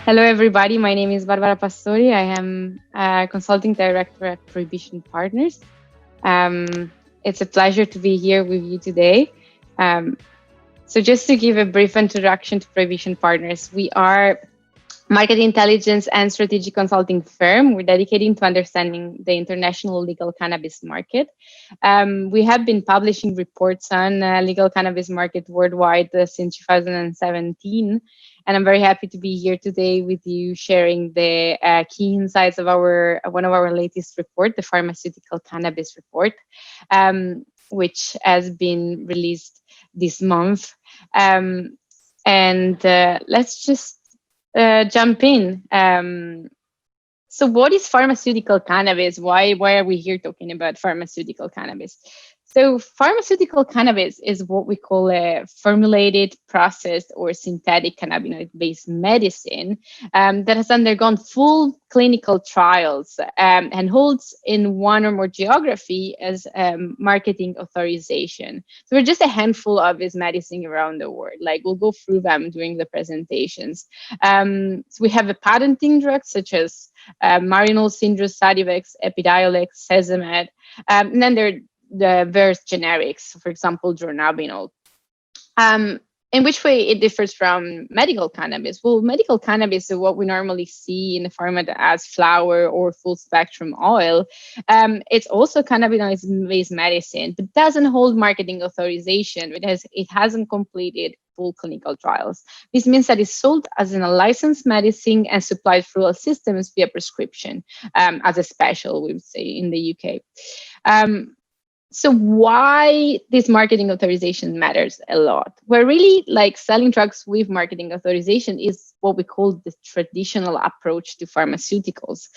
Hello, everybody. My name is Barbara Pastori. I am a consulting director at Prohibition Partners. It's a pleasure to be here with you today. Um, just to give a brief introduction to Prohibition Partners, we are market intelligence and strategic consulting firm. We're dedicated to understanding the international legal cannabis market. We have been publishing reports on legal cannabis market worldwide since 2017. And I'm very happy to be here today with you sharing the key insights of our one of our latest report, the Pharmaceutical Cannabis report, which has been released this month. Let's just jump in. So what is pharmaceutical cannabis? Why are we here talking about pharmaceutical cannabis? So pharmaceutical cannabis is what we call a formulated, processed, or synthetic cannabinoid-based medicine that has undergone full clinical trials and holds in one or more geography as marketing authorization. So we're just a handful of this medicine around the world. Like we'll go through them during the presentations. So we have a patenting drugs such as Marinol, Syndrome, Sativex, Epidiolex, Sesamet, and then there are the various generics, for example, Dronabinol. In which way it differs from medical cannabis? Well, medical cannabis is what we normally see in the pharma as flower or full spectrum oil. It's also cannabinoid-based medicine, but doesn't hold marketing authorization because it hasn't completed full clinical trials. This means that it's sold as a licensed medicine and supplied through all systems via prescription, as a special, we would say, in the UK. So why this marketing authorization matters a lot? We're really like selling drugs with marketing authorization is what we call the traditional approach to pharmaceuticals.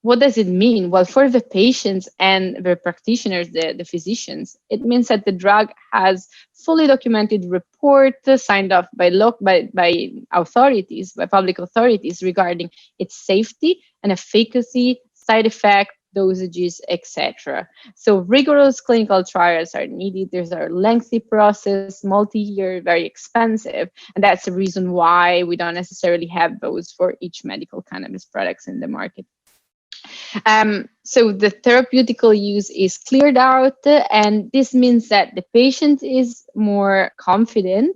What does it mean? Well, for the patients and the practitioners, the physicians, it means that the drug has fully documented report signed off by authorities, by public authorities regarding its safety and efficacy, side effect, dosages, etc. So rigorous clinical trials are needed. There's a lengthy process, multi-year, very expensive, and that's the reason why we don't necessarily have those for each medical cannabis products in the market. So the therapeutical use is cleared out, and this means that the patient is more confident.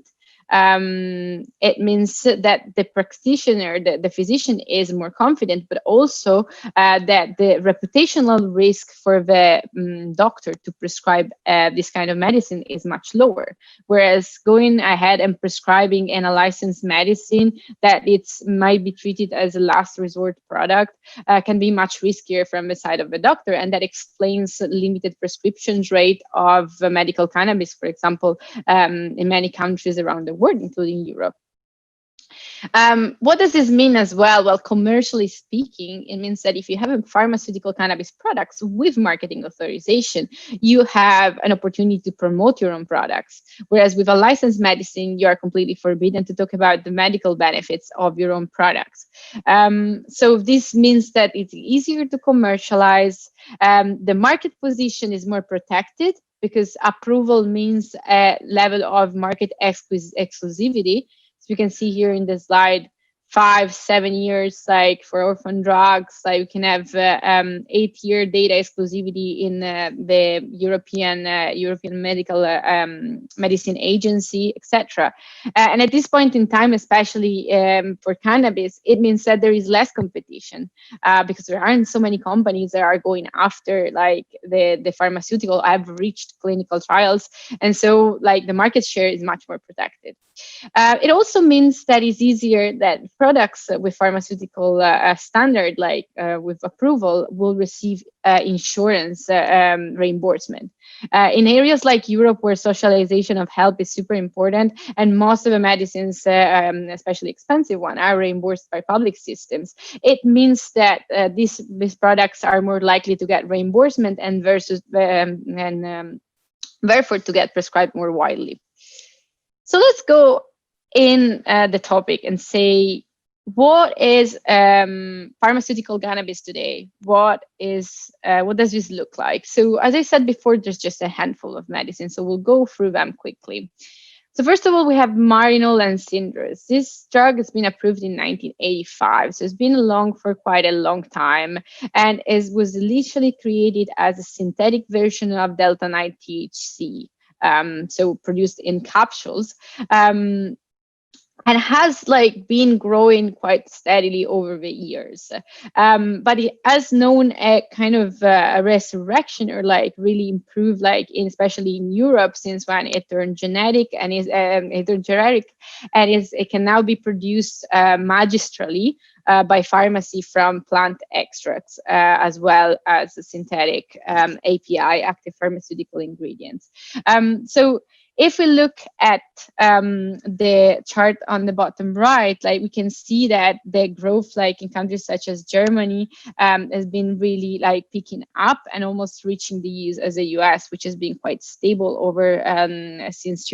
It means that the practitioner, the physician is more confident, but also that the reputational risk for the doctor to prescribe this kind of medicine is much lower. Whereas going ahead and prescribing in a licensed medicine that it might be treated as a last resort product can be much riskier from the side of the doctor, and that explains limited prescriptions rate of medical cannabis, for example, in many countries around the world, including Europe. What does this mean as well? Well, commercially speaking, it means that if you have a pharmaceutical cannabis products with marketing authorization, you have an opportunity to promote your own products. Whereas with a licensed medicine, you are completely forbidden to talk about the medical benefits of your own products. So this means that it's easier to commercialize. The market position is more protected because approval means a level of market exclusivity. So you can see here in the slide, 5-7 years, like for orphan drugs, like you can have 8-year data exclusivity in the European Medical Medicine Agency, etc. And at this point in time, especially for cannabis, it means that there is less competition because there aren't so many companies that are going after like the pharmaceutical have reached clinical trials, and so like the market share is much more protected. It also means that it's easier that products with pharmaceutical standard, like with approval, will receive insurance reimbursement. In areas like Europe, where socialization of help is super important, and most of the medicines, especially expensive one, are reimbursed by public systems, it means that these products are more likely to get reimbursement and therefore to get prescribed more widely. So let's go in the topic and say, what is pharmaceutical cannabis today? What does this look like? So as I said before, there's just a handful of medicines. So we'll go through them quickly. So first of all, we have Marinol and Syndra's. This drug has been approved in 1985, so it's been along for quite a long time, and was initially created as a synthetic version of Delta 9 THC, so produced in capsules. And has like been growing quite steadily over the years, but it has known a kind of a resurrection, or like really improved, like especially in Europe, since when it turned generic and it can now be produced magistrally by pharmacy from plant extracts, as well as the synthetic API, active pharmaceutical ingredients. So if we look at the chart on the bottom right, like we can see that the growth, like in countries such as Germany, has been really like picking up and almost reaching as a US, which has been quite stable over since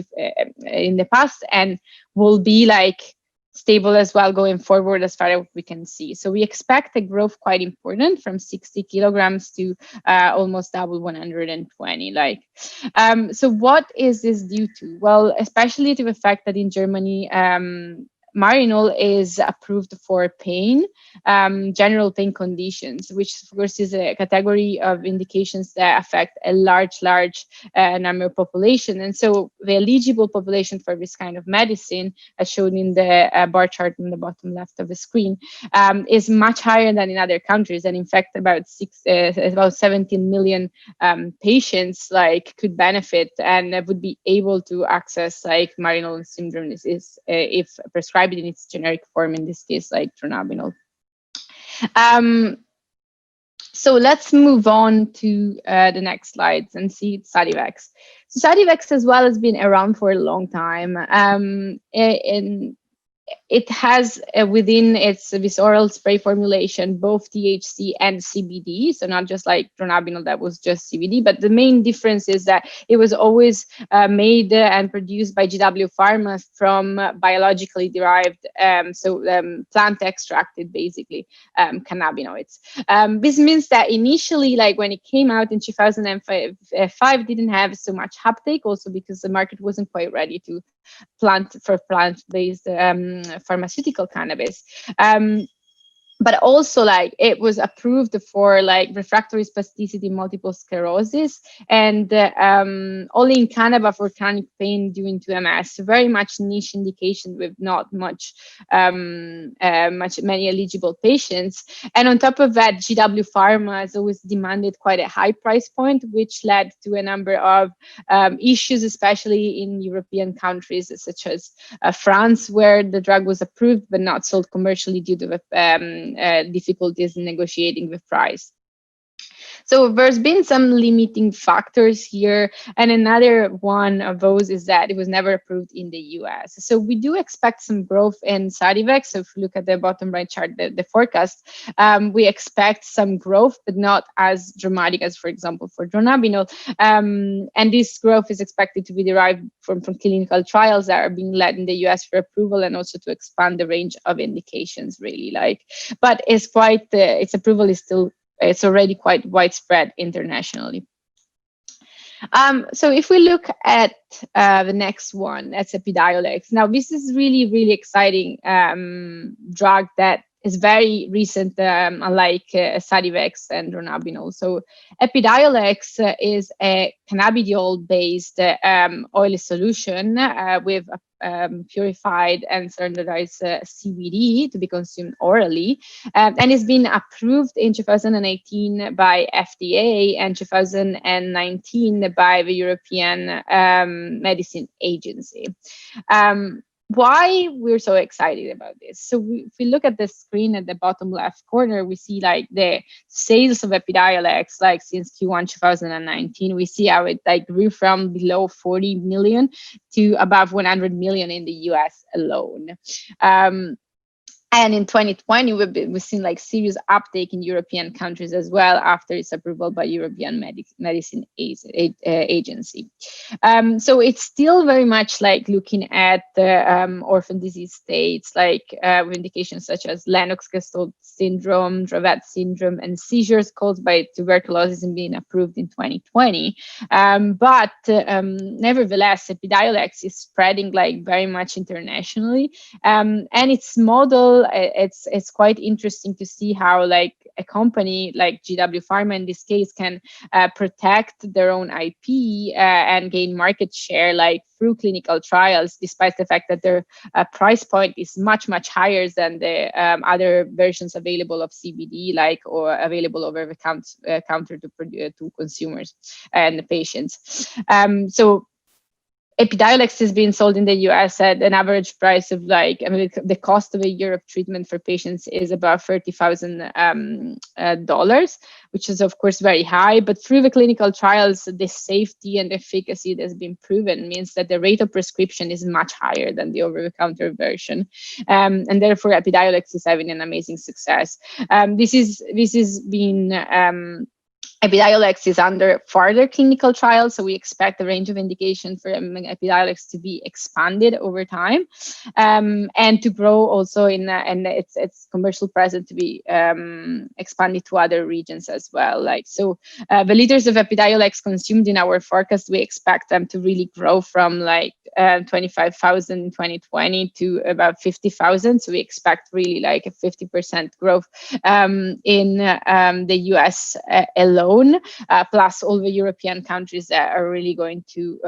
in the past, and will be like stable as well going forward as far as we can see. So we expect a growth quite important, from 60 kilograms to almost double 120. So what is this due to? Well, especially to the fact that in Germany, Marinol is approved for pain, general pain conditions, which of course is a category of indications that affect a large number of population. And so the eligible population for this kind of medicine, as shown in the bar chart on the bottom left of the screen, is much higher than in other countries. And in fact, about 17 million patients like could benefit and would be able to access like Marinol syndrome if prescribed in its generic form, in this case like Dronabinol. So let's move on to the next slides and see Sativex. So Sativex as well has been around for a long time. It has within this oral spray formulation both THC and CBD, so not just like Dronabinol that was just CBD, but the main difference is that it was always made and produced by GW Pharma from biologically derived, plant extracted, basically, cannabinoids. This means that initially, like when it came out in 2005, didn't have so much uptake, also because the market wasn't quite ready to plant-based pharmaceutical cannabis. But also like it was approved for like refractory spasticity, multiple sclerosis, and only in Canada for chronic pain due to MS. Very much niche indication with not many eligible patients. And on top of that, GW Pharma has always demanded quite a high price point, which led to a number of issues, especially in European countries such as France, where the drug was approved but not sold commercially due to the difficulties in negotiating the price. So there's been some limiting factors here, and another one of those is that it was never approved in the US. So we do expect some growth in Sativex. So if you look at the bottom right chart, the forecast, we expect some growth, but not as dramatic as, for example, for Dronabinol. And this growth is expected to be derived from clinical trials that are being led in the US for approval, and also to expand the range of indications, really. But it's quite, its approval is still, it's already quite widespread internationally. So if we look at the next one, that's Epidiolex. Now, this is really exciting drug that is very recent, unlike Sativex and Dronabinol. So Epidiolex is a cannabidiol-based oily solution with purified and standardized CBD to be consumed orally, and it's been approved in 2018 by FDA and 2019 by the European Medicine Agency. Why we're so excited about this? So if we look at the screen at the bottom left corner, we see like the sales of Epidiolex, like since Q1 2019. We see how it like grew from below 40 million to above 100 million in the US alone. And in 2020, we've seen like serious uptake in European countries as well after its approval by European Medicine Agency. So it's still very much like looking at the orphan disease states, like indications such as Lennox-Gastaut syndrome, Dravet syndrome, and seizures caused by tuberculosis being approved in 2020. But nevertheless, Epidiolex is spreading like very much internationally, and its model, it's quite interesting to see how like a company like GW Pharma in this case can protect their own IP and gain market share like through clinical trials, despite the fact that their price point is much higher than the other versions available of CBD, like or available over the counter to consumers and the patients. So Epidiolex is being sold in the US at an average price of like, I mean, the cost of a year of treatment for patients is about $30,000, which is of course very high. But through the clinical trials, the safety and efficacy that has been proven means that the rate of prescription is much higher than the over-the-counter version, and therefore Epidiolex is having an amazing success. This is being Epidiolex is under further clinical trials, so we expect the range of indication for Epidiolex to be expanded over time, and to grow also in and its commercial presence to be expanded to other regions as well. Like so, the liters of Epidiolex consumed in our forecast, we expect them to really grow from like 25,000 in 2020 to about 50,000. So we expect really like a 50% growth in the US alone. Plus all the European countries that are really going to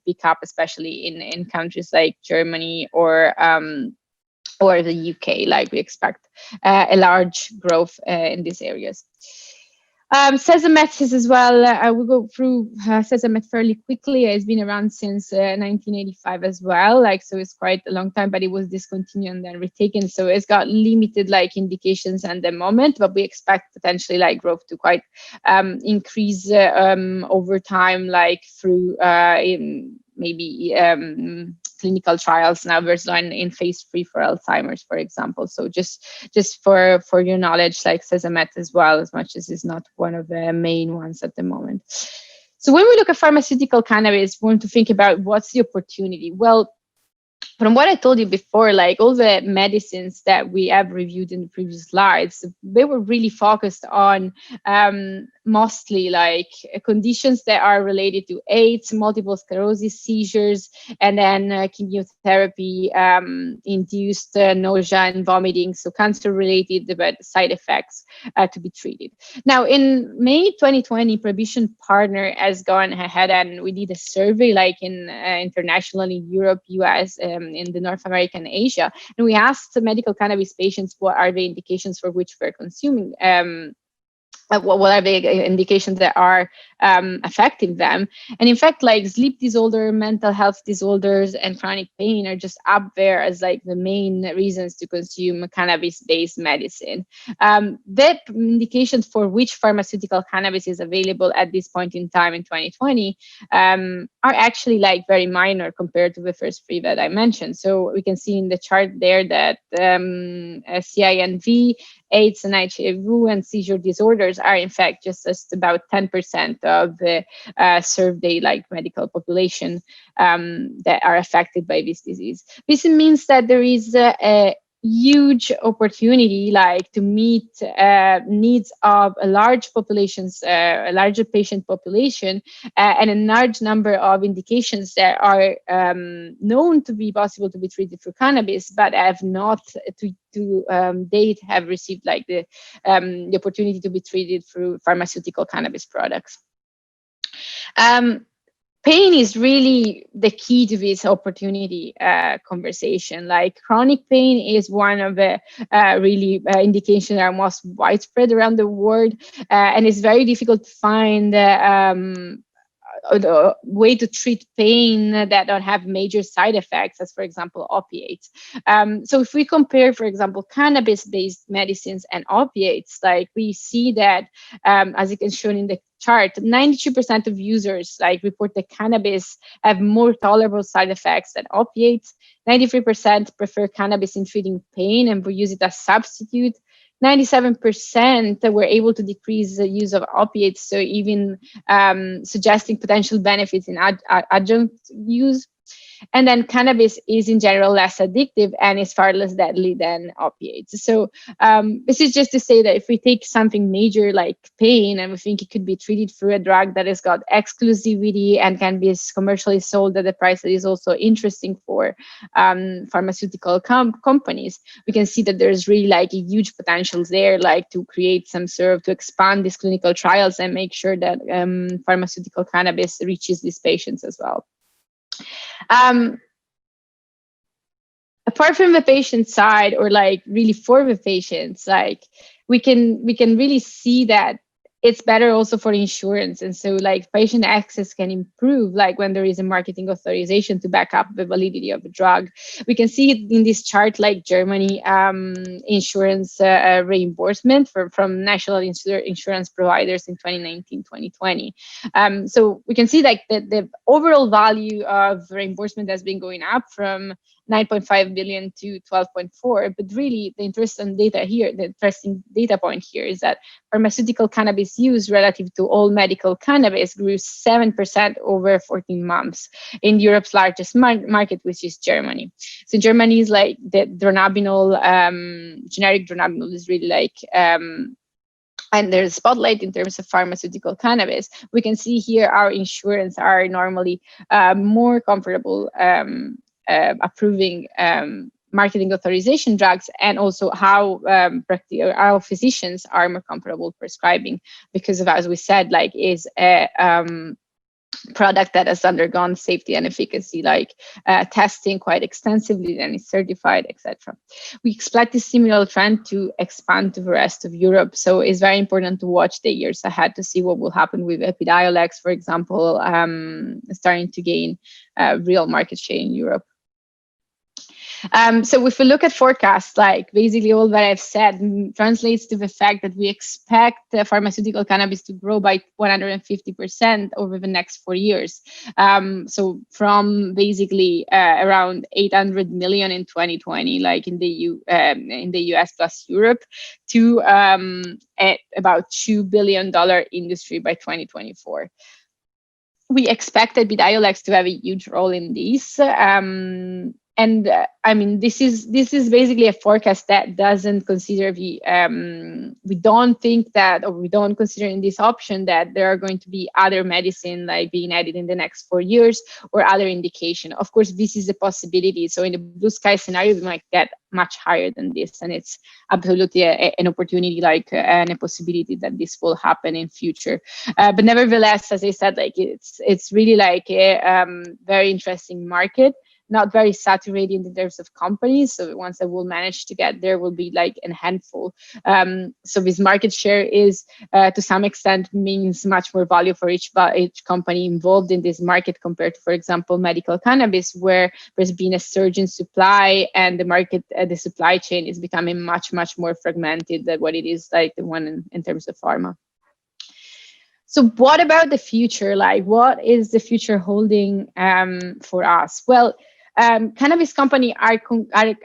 pick up, especially in countries like Germany or the UK. Like we expect a large growth in these areas. Sesamet is as well. I will go through Sesamet fairly quickly. It's been around since 1985 as well. Like so, it's quite a long time, but it was discontinued and then retaken. So it's got limited like indications at the moment, but we expect potentially like growth to quite increase over time, like through maybe clinical trials now. There's one in phase 3 for Alzheimer's, for example. So just for your knowledge, like Sesamet as well, as much as it's not one of the main ones at the moment. So when we look at pharmaceutical cannabis, we want to think about what's the opportunity. Well, from what I told you before, like all the medicines that we have reviewed in the previous slides, they were really focused on mostly like conditions that are related to AIDS, multiple sclerosis, seizures, and then chemotherapy induced nausea and vomiting, so cancer-related but side effects to be treated. Now, in May 2020, Prohibition Partner has gone ahead and we did a survey like in internationally in Europe, US, in the North America and Asia, and we asked medical cannabis patients what are the indications for which they're consuming what are the indications that are affecting them. And in fact, like sleep disorder, mental health disorders, and chronic pain are just up there as like the main reasons to consume cannabis-based medicine. The indications for which pharmaceutical cannabis is available at this point in time in 2020 are actually like very minor compared to the first three that I mentioned. So we can see in the chart there that CINV, AIDS and HIV and seizure disorders are in fact just about 10% of the survey like medical population that are affected by this disease. This means that there is a huge opportunity like to meet needs of a large populations, a larger patient population, and a large number of indications that are known to be possible to be treated through cannabis, but have not to date have received like the opportunity to be treated through pharmaceutical cannabis products. Pain is really the key to this opportunity conversation. Like chronic pain is one of the really indications that are most widespread around the world, and it's very difficult to find the way to treat pain that don't have major side effects, as for example opiates. So if we compare, for example, cannabis-based medicines and opiates, like we see that, as you can show in the chart, 92% of users like report that cannabis have more tolerable side effects than opiates. 93% prefer cannabis in treating pain and will use it as substitute. 97% were able to decrease the use of opiates, so even suggesting potential benefits in adjunct use. And then cannabis is in general less addictive and is far less deadly than opiates. So this is just to say that if we take something major like pain and we think it could be treated through a drug that has got exclusivity and can be commercially sold at a price that is also interesting for pharmaceutical companies, we can see that there's really like a huge potential there, like to create some sort of, to expand these clinical trials and make sure that pharmaceutical cannabis reaches these patients as well. Apart from the patient side, or like really for the patients, like we can really see that it's better also for insurance. And so like patient access can improve, like when there is a marketing authorization to back up the validity of the drug. We can see it in this chart, like Germany insurance reimbursement from national insurance providers in 2019, 2020. So we can see like the overall value of reimbursement has been going up from 9.5 billion to 12.4. But really the interesting data here, the interesting data point here is that pharmaceutical cannabis use relative to all medical cannabis grew 7% over 14 months in Europe's largest market, which is Germany. So Germany is like the Dronabinol, generic Dronabinol is really like, and there's a spotlight in terms of pharmaceutical cannabis. We can see here our insurance are normally more comfortable approving marketing authorization drugs, and also how our physicians are more comfortable prescribing, because of, as we said, like is a product that has undergone safety and efficacy like testing quite extensively and is certified, etc. We expect this similar trend to expand to the rest of Europe, so it's very important to watch the years ahead to see what will happen with Epidiolex, for example, starting to gain real market share in Europe. So if we look at forecasts, like basically all that I've said translates to the fact that we expect pharmaceutical cannabis to grow by 150% over the next 4 years. So from basically around 800 million in 2020, like in the US plus Europe, to at about $2 billion industry by 2024. We expect Epidiolex to have a huge role in this. And I mean, this is basically a forecast that doesn't consider the, we don't think that, or we don't consider in this option that there are going to be other medicine like being added in the next 4 years or other indication. Of course, this is a possibility. So in the blue sky scenario, we might get much higher than this, and it's absolutely an opportunity, like and a possibility that this will happen in future. But nevertheless, as I said, like it's really like a very interesting market. Not very saturated in terms of companies. So the ones that will manage to get there will be like a handful. So this market share is to some extent means much more value for each company involved in this market compared to, for example, medical cannabis, where there's been a surge in supply and the market, the supply chain is becoming much more fragmented than what it is like the one in terms of pharma. So what about the future? Like, what is the future holding for us? Well, cannabis companies are conducting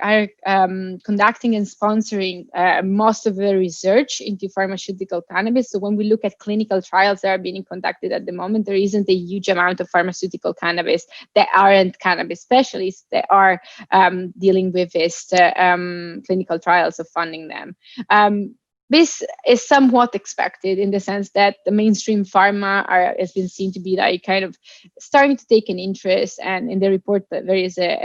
and sponsoring most of the research into pharmaceutical cannabis. So when we look at clinical trials that are being conducted at the moment, there isn't a huge amount of pharmaceutical cannabis that aren't cannabis specialists that are dealing with this clinical trials of funding them. This is somewhat expected in the sense that the mainstream pharma has been seen to be like kind of starting to take an interest, and in the report that there is a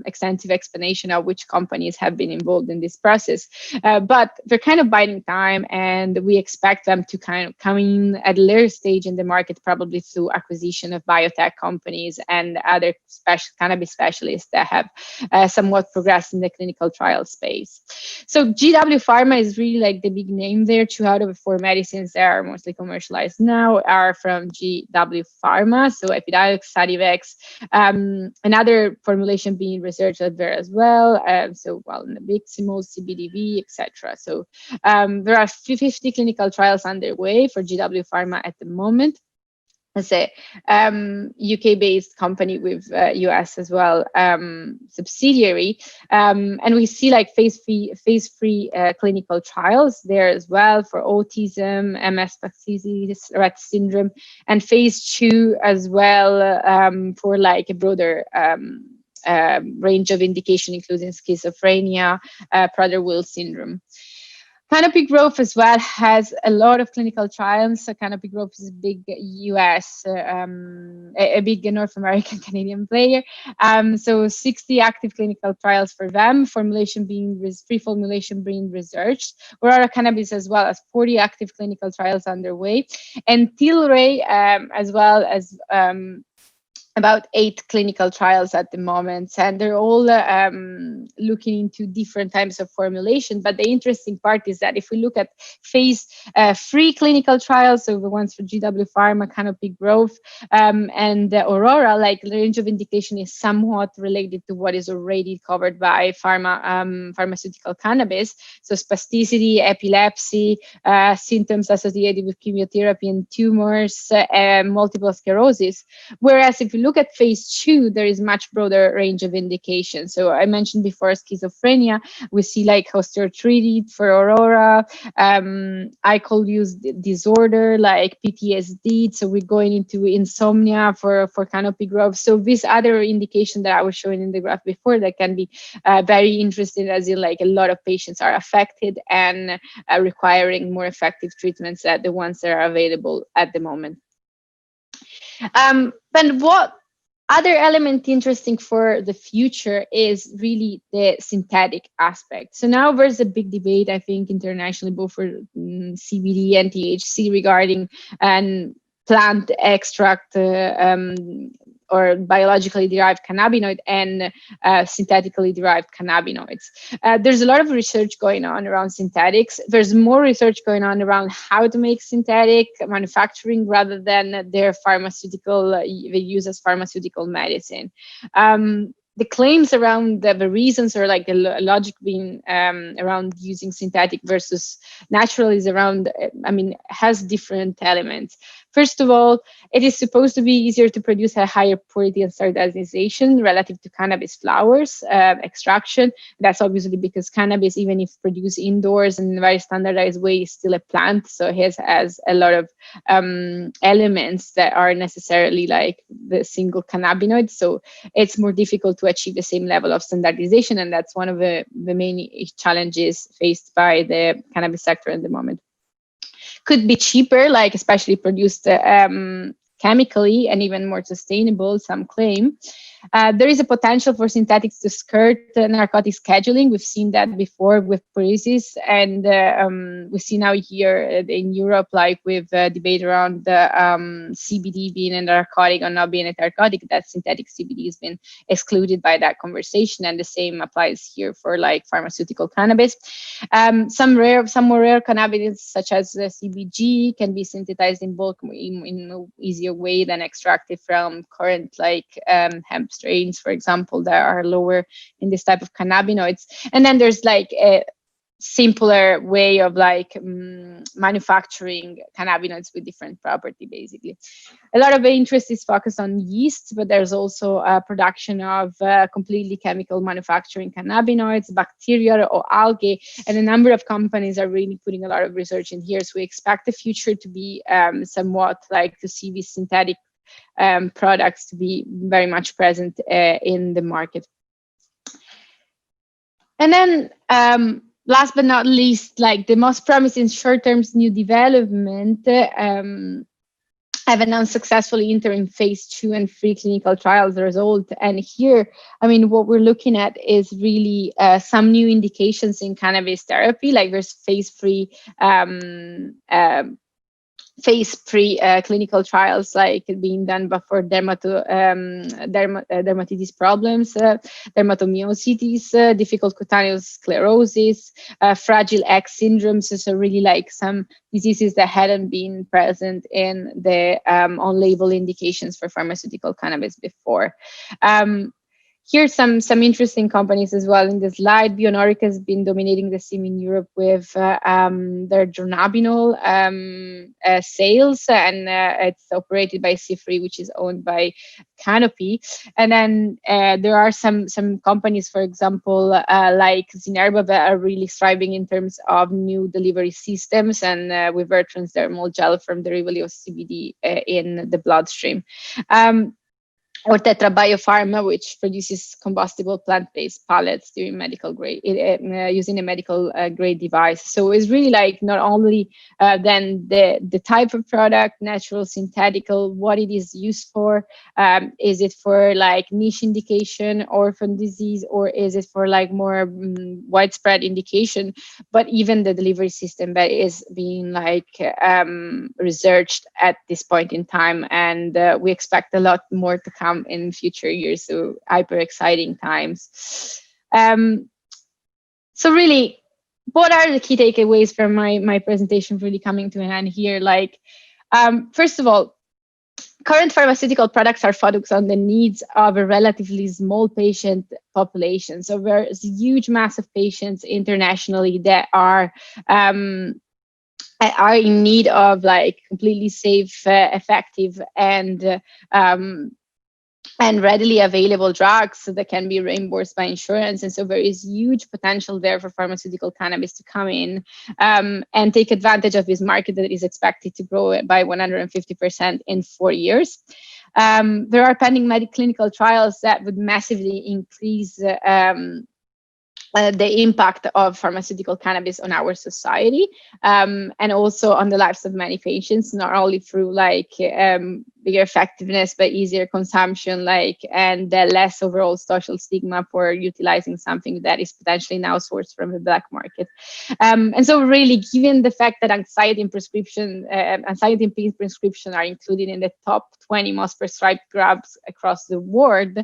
extensive explanation of which companies have been involved in this process. But they're kind of biding time, and we expect them to kind of come in at a later stage in the market, probably through acquisition of biotech companies and other cannabis specialists that have somewhat progressed in the clinical trial space. So GW Pharma is really really like the big name there. 2 out of the 4 medicines that are mostly commercialized now are from GW Pharma, so Epidiolex, Sativex, another formulation being researched there as well. So, well, Nabiximols, CBDV, etc. So there are 50 clinical trials underway for GW Pharma at the moment. As a UK-based company with US as well subsidiary, and we see like phase three clinical trials there as well for autism, MS spasticity, Rett syndrome, and phase 2 as well for like a broader range of indication, including schizophrenia, Prader-Willi syndrome. Canopy Growth as well has a lot of clinical trials. So Canopy Growth is a big US, a big North American Canadian player. So 60 active clinical trials for them, free formulation being researched. Aurora Cannabis as well as 40 active clinical trials underway. And Tilray as well as about 8 clinical trials at the moment, and they're all looking into different types of formulation. But the interesting part is that if we look at phase 3 clinical trials, so the ones for GW Pharma, Canopy Growth, and Aurora, like the range of indication is somewhat related to what is already covered by pharmaceutical cannabis. So spasticity, epilepsy, symptoms associated with chemotherapy and tumors, multiple sclerosis. Whereas if you look at phase 2, there is much broader range of indications. So I mentioned before schizophrenia, we see like osteoarthritis for Aurora, alcohol use disorder like PTSD. So we're going into insomnia for Canopy Growth. So this other indication that I was showing in the graph before that can be very interesting, as in like a lot of patients are affected and requiring more effective treatments than the ones that are available at the moment. But what other element interesting for the future is really the synthetic aspect. So now there's a big debate, I think, internationally, both for CBD and THC regarding plant extract or biologically derived cannabinoid and synthetically derived cannabinoids. There's a lot of research going on around synthetics. There's more research going on around how to make synthetic manufacturing rather than their pharmaceutical, they use as pharmaceutical medicine. The claims around the reasons or like the logic being around using synthetic versus natural is around, has different elements. First of all, it is supposed to be easier to produce a higher purity and standardization relative to cannabis flowers extraction. That's obviously because cannabis, even if produced indoors in a very standardized way, is still a plant. So it has a lot of elements that are necessarily like the single cannabinoid. So it's more difficult to achieve the same level of standardization. And that's one of the main challenges faced by the cannabis sector at the moment. Could be cheaper, like especially produced chemically and even more sustainable, some claim. There is a potential for synthetics to skirt narcotic scheduling. We've seen that before with policies, and we see now here in Europe, like with debate around the CBD being a narcotic or not being a narcotic, that synthetic CBD has been excluded by that conversation, and the same applies here for like pharmaceutical cannabis. Some more rare cannabinoids, such as CBG, can be synthesized in bulk in an easier way than extracted from current like hemp strains, for example, that are lower in this type of cannabinoids. And then there's like a simpler way of like manufacturing cannabinoids with different property, basically. A lot of the interest is focused on yeast, but there's also a production of completely chemical manufacturing cannabinoids, bacteria or algae, and a number of companies are really putting a lot of research in here. So we expect the future to be somewhat like to see these synthetic products to be very much present in the market. And then last but not least, like the most promising short-term new development, have announced successfully entering phase 2 and 3 clinical trials result. And here, what we're looking at is really some new indications in cannabis therapy, like there's phase 3 phase 3 clinical trials like being done but for dermatitis problems, dermatomyositis, difficult cutaneous sclerosis, fragile X syndromes, so really like some diseases that hadn't been present in the on-label indications for pharmaceutical cannabis before. Here's some interesting companies as well in the slide. Bionoric has been dominating the scene in Europe with their Dronabinol sales, and it's operated by C3, which is owned by Canopy. And then there are some companies, for example, like Zynerba, that are really thriving in terms of new delivery systems, and with their transdermal gel from derivative of CBD in the bloodstream. Or Tetra Biopharma, which produces combustible plant-based pellets during medical grade, using a medical grade device. So it's really like not only then the type of product, natural, synthetical, what it is used for. Is it for like niche indication, orphan disease, or is it for like more widespread indication? But even the delivery system that is being like researched at this point in time, and we expect a lot more to come in future years, so hyper exciting times. So really, what are the key takeaways from my presentation really coming to an end here? Like, first of all, current pharmaceutical products are focused on the needs of a relatively small patient population. So there's a huge mass of patients internationally that are in need of like completely safe, effective, and readily available drugs that can be reimbursed by insurance. And so there is huge potential there for pharmaceutical cannabis to come in and take advantage of this market that is expected to grow by 150% in 4 years. There are pending clinical trials that would massively increase the impact of pharmaceutical cannabis on our society, and also on the lives of many patients, not only through like bigger effectiveness, but easier consumption, and less overall social stigma for utilizing something that is potentially now sourced from the black market. And so really, given the fact that anxiety and pain prescription are included in the top 20 most prescribed drugs across the world,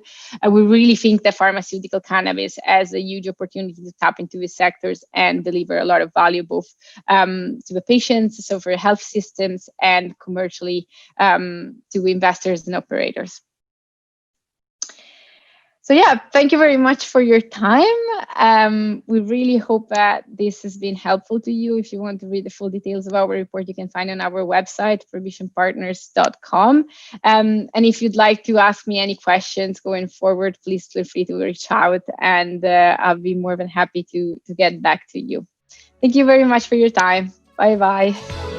we really think that pharmaceutical cannabis has a huge opportunity to tap into these sectors and deliver a lot of value, both to the patients, so for health systems, and commercially to investors and operators. So yeah, thank you very much for your time. We really hope that this has been helpful to you. If you want to read the full details of our report, you can find on our website, prohibitionpartners.com. And if you'd like to ask me any questions going forward, please feel free to reach out, and I'll be more than happy to get back to you. Thank you very much for your time. Bye-bye.